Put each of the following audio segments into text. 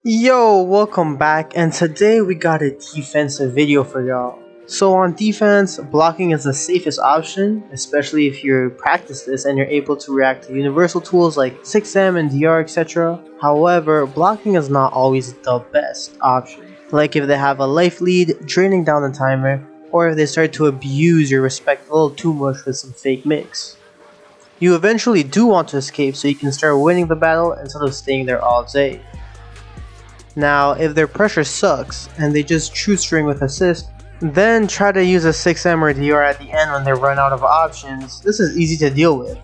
Yo, welcome back, and today we got a defensive video for y'all. So on defense, blocking is the safest option, especially if you practice this and you're able to react to universal tools like 6M and DR, etc. However, blocking is not always the best option. Like if they have a life lead, draining down the timer, or if they start to abuse your respect a little too much with some fake mix. You eventually do want to escape so you can start winning the battle instead of staying there all day. Now, if their pressure sucks and they just true string with assist, then try to use a 6M or DR at the end when they run out of options. This is easy to deal with.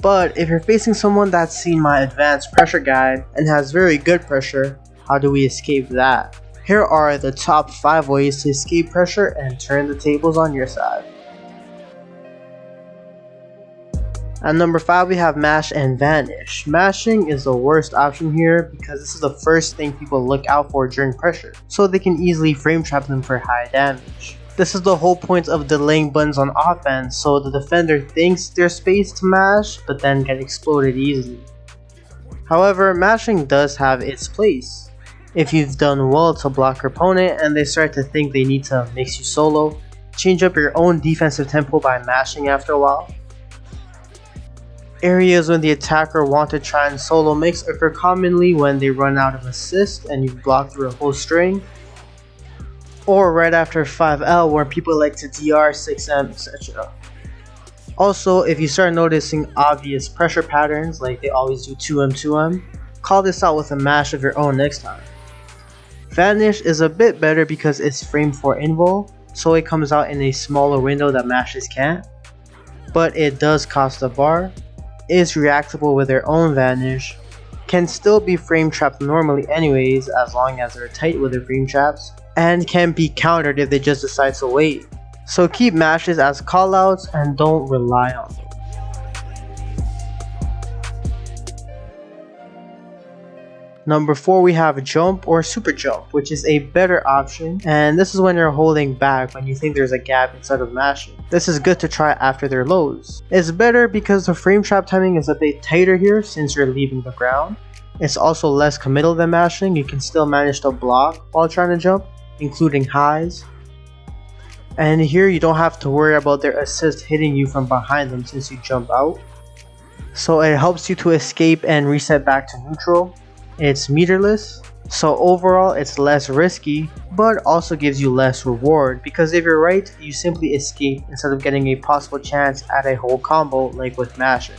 But if you're facing someone that's seen my advanced pressure guide and has very good pressure, how do we escape that? Here are the top 5 ways to escape pressure and turn the tables on your side. At number 5 we have Mash and Vanish. Mashing is the worst option here because this is the first thing people look out for during pressure, so they can easily frame trap them for high damage. This is the whole point of delaying buttons on offense, so the defender thinks there's space to mash, but then get exploded easily. However, mashing does have its place. If you've done well to block your opponent and they start to think they need to mix you solo, change up your own defensive tempo by mashing after a while. Areas when the attacker want to try and solo mix occur commonly when they run out of assist and you've blocked through a whole string, or right after 5L where people like to DR, 6M, etc. Also, if you start noticing obvious pressure patterns like they always do 2M, 2M, call this out with a mash of your own next time. Vanish is a bit better because it's framed for invul, so it comes out in a smaller window that mashes can't, but it does cost a bar, is reactable with their own Vanish, can still be frame trapped normally anyways as long as they're tight with their frame traps, and can be countered if they just decide to wait. So keep mashes as callouts and don't rely on them. Number 4 we have Jump or Super Jump, which is a better option, and this is when you're holding back when you think there's a gap instead of mashing. This is good to try after their lows. It's better because the frame trap timing is a bit tighter here since you're leaving the ground. It's also less committal than mashing. You can still manage to block while trying to jump, including highs. And here you don't have to worry about their assist hitting you from behind them since you jump out. So it helps you to escape and reset back to neutral. It's meterless, so overall it's less risky, but also gives you less reward because if you're right, you simply escape instead of getting a possible chance at a whole combo like with mashing.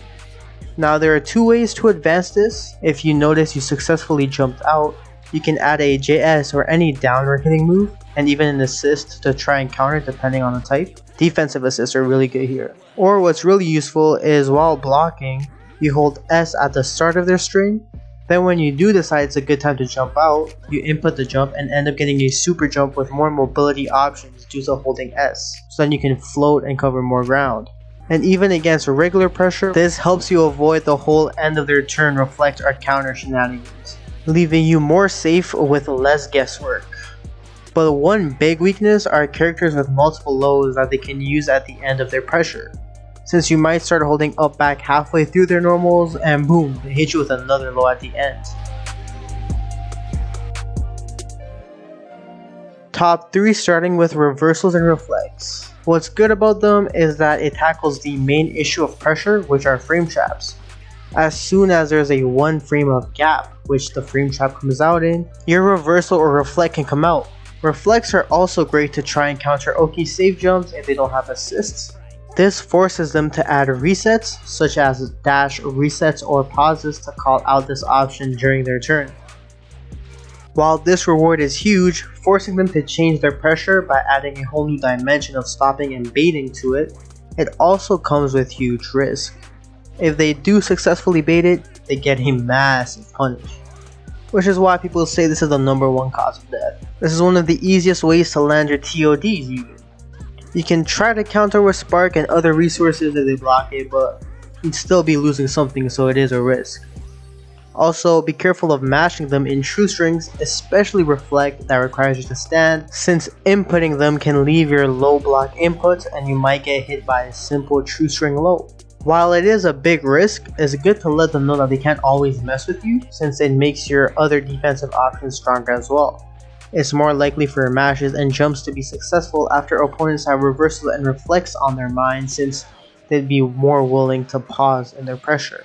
Now there are 2 ways to advance this. If you notice you successfully jumped out, you can add a JS or any downward hitting move, and even an assist to try and counter depending on the type. Defensive assists are really good here. Or what's really useful is while blocking, you hold S at the start of their string. Then when you do decide it's a good time to jump out, you input the jump and end up getting a super jump with more mobility options due to holding S, so then you can float and cover more ground. And even against regular pressure, this helps you avoid the whole end of their turn reflect or counter shenanigans, leaving you more safe with less guesswork. But one big weakness are characters with multiple lows that they can use at the end of their pressure, since you might start holding up back halfway through their normals and boom, they hit you with another low at the end. Top 3 starting with reversals and reflex. What's good about them is that it tackles the main issue of pressure, which are frame traps. As soon as there's a 1 frame of gap, which the frame trap comes out in, your reversal or reflect can come out. Reflects are also great to try and counter OK safe jumps if they don't have assists. This forces them to add resets, such as dash resets or pauses to call out this option during their turn. While this reward is huge, forcing them to change their pressure by adding a whole new dimension of stopping and baiting to it, it also comes with huge risk. If they do successfully bait it, they get a massive punish, which is why people say this is the #1 cause of death. This is one of the easiest ways to land your TODs even. You can try to counter with Spark and other resources if they block it, but you'd still be losing something, so it is a risk. Also, be careful of mashing them in true strings, especially reflect that requires you to stand, since inputting them can leave your low block inputs and you might get hit by a simple true string low. While it is a big risk, it's good to let them know that they can't always mess with you, since it makes your other defensive options stronger as well. It's more likely for your mashes and jumps to be successful after opponents have reversal and reflex on their mind, since they'd be more willing to pause in their pressure.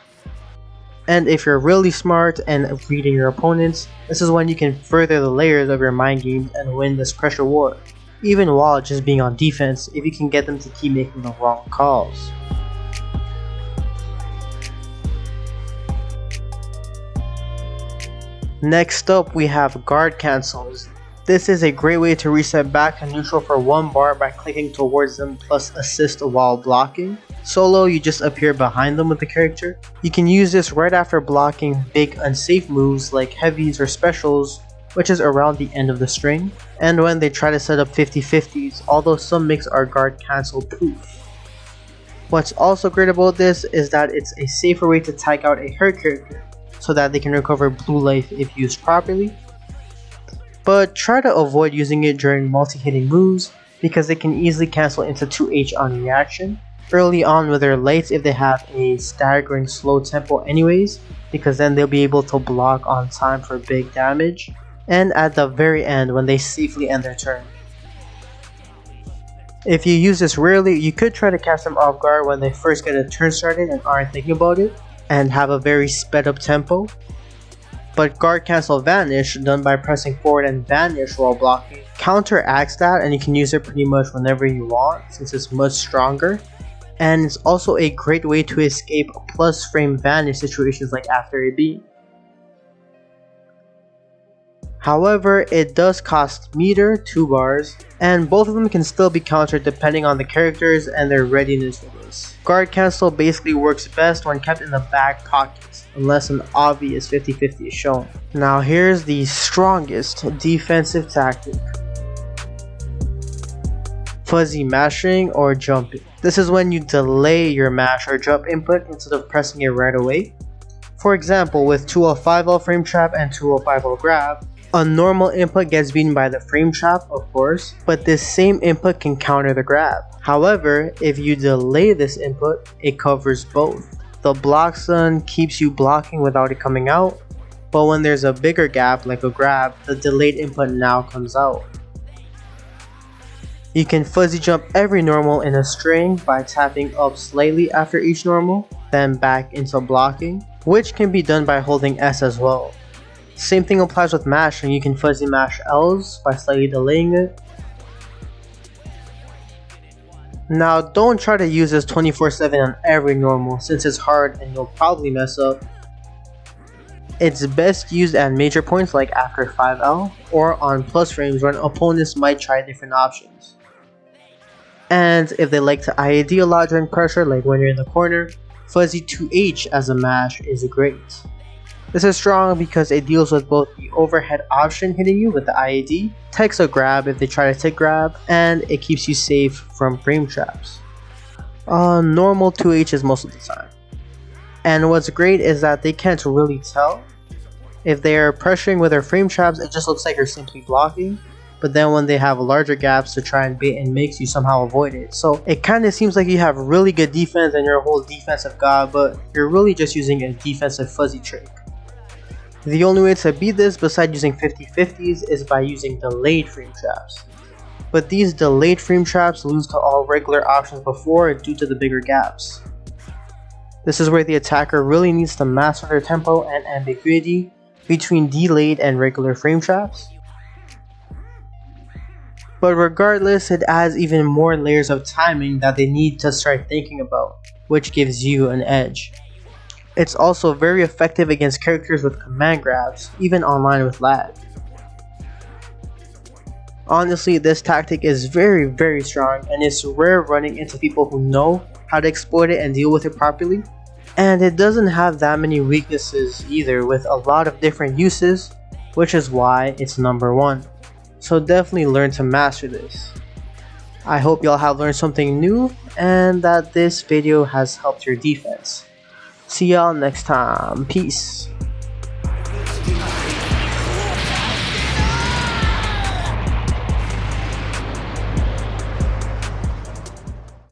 And if you're really smart and reading your opponents, this is when you can further the layers of your mind games and win this pressure war, even while just being on defense if you can get them to keep making the wrong calls. Next up, we have guard cancels. This is a great way to reset back to neutral for 1 bar by clicking towards them plus assist while blocking. Solo, you just appear behind them with the character. You can use this right after blocking big unsafe moves like heavies or specials, which is around the end of the string, and when they try to set up 50-50s, although some mix are guard cancel proof. What's also great about this is that it's a safer way to tag out a hurt character, so that they can recover blue life if used properly. But try to avoid using it during multi-hitting moves because they can easily cancel into 2H on reaction early on with their lights if they have a staggering slow tempo anyways, because then they'll be able to block on time for big damage, and at the very end when they safely end their turn. If you use this rarely, you could try to catch them off guard when they first get a turn started and aren't thinking about it, and have a very sped up tempo. But guard cancel Vanish, done by pressing forward and Vanish while blocking, counteracts that, and you can use it pretty much whenever you want since it's much stronger. And it's also a great way to escape plus frame Vanish situations like after a beat. However, it does cost meter 2 bars, and both of them can still be countered depending on the characters and their readiness for this. Guard cancel basically works best when kept in the back pockets, unless an obvious 50-50 is shown. Now here's the strongest defensive tactic. Fuzzy mashing or jumping. This is when you delay your mash or jump input instead of pressing it right away. For example, with 2L5L frame trap and 2L5L grab, a normal input gets beaten by the frame trap, of course, but this same input can counter the grab. However, if you delay this input, it covers both. The block stun keeps you blocking without it coming out, but when there's a bigger gap like a grab, the delayed input now comes out. You can fuzzy jump every normal in a string by tapping up slightly after each normal, then back into blocking, which can be done by holding S as well. Same thing applies with mashing. You can fuzzy mash L's by slightly delaying it. Now don't try to use this 24/7 on every normal since it's hard and you'll probably mess up. It's best used at major points like after 5L or on plus frames when opponents might try different options. And if they like to IAD a lot during pressure like when you're in the corner, fuzzy 2H as a mash is great. This is strong because it deals with both the overhead option hitting you with the IAD, takes a grab if they try to tick grab, and it keeps you safe from frame traps. Normal 2H is most of the time. And what's great is that they can't really tell. If they are pressuring with their frame traps, it just looks like you're simply blocking, but then when they have larger gaps to try and bait and mix, you somehow avoid it. So it kind of seems like you have really good defense and you're a whole defensive god, but you're really just using a defensive fuzzy trick. The only way to beat this besides using 50-50s is by using delayed frame traps. But these delayed frame traps lose to all regular options before due to the bigger gaps. This is where the attacker really needs to master their tempo and ambiguity between delayed and regular frame traps. But regardless, it adds even more layers of timing that they need to start thinking about, which gives you an edge. It's also very effective against characters with command grabs, even online with lag. Honestly, this tactic is very strong and it's rare running into people who know how to exploit it and deal with it properly. And it doesn't have that many weaknesses either, with a lot of different uses, which is why it's number 1. So definitely learn to master this. I hope y'all have learned something new and that this video has helped your defense. See y'all next time. Peace.